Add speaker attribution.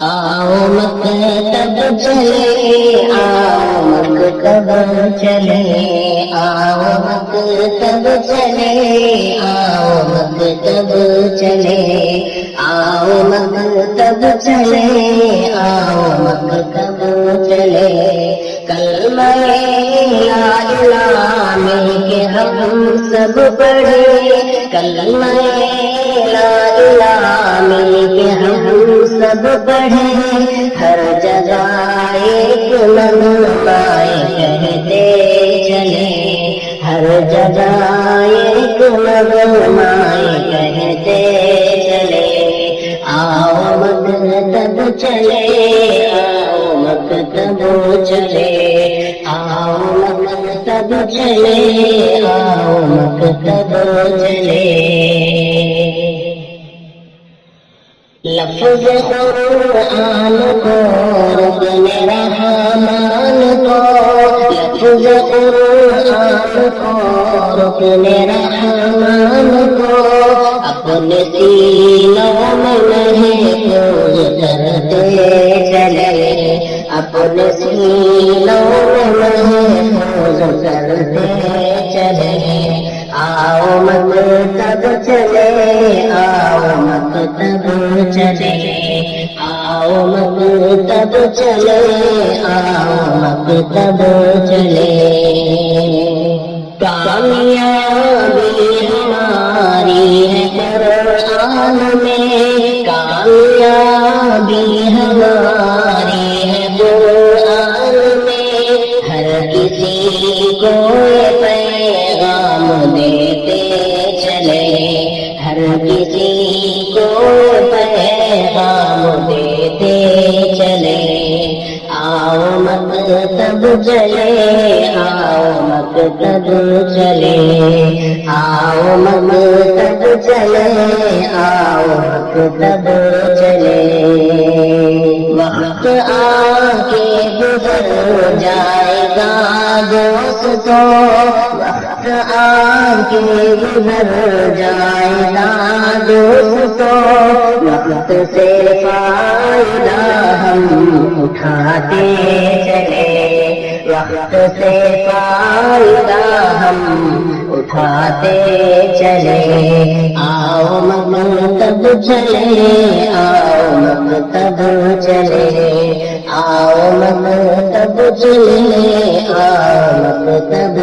Speaker 1: آؤ مکتب چلے، آؤ مکتب چلے، آؤ مکتب چلے، آؤ مکتب چلے، آؤ مکتب چلے، آؤ مکتب چلے، کلمہ لا الہ مل کے ہم سب پڑھے، کلمہ لا الہ مل کے ہم سب پڑھے، ہر جگہ ایک مغمائے کہتے چلے، ہر جگہ ایک مغمائے کہتے چلے، آؤ مکتب چلے، آؤ مکتب چلے، آؤ مکتب چلے، آؤ مکتب چلے، لفظ قرآن کو رکن رحمان کو، لفظ قرآن کو رکن رحمان کو، اپنے سینوں میں محفوظ کرتے چلے، اپنے سینوں میں محفوظ کرتے چلے، آؤ مکتب چلے، آؤ مکتب چلے، آؤ مکتب چلے، آؤ مکتب چلے، کامیابی ہماری ہے قرآن میں، کامیابی ہماری ہے قرآن میں، ہر کسی کو پیغام دیتے چلے، ہر کسی کو پیغام دیتے چلے، آؤ مکتب چلے، آؤ مکتب چلے، آؤ مکتب چلے، آؤ مکتب چلے، وقت آ کے گزر جائے گا دوستو، وقت آ کے گزر جائے گا دوستو، وقت سے فائدہ ہم اٹھاتے چلے، وقت سے فائدہ ہم اٹھاتے چلے، آؤ مکتب چلے، آؤ مکتب چلے، آؤ مکتب چلے، آؤ مکتب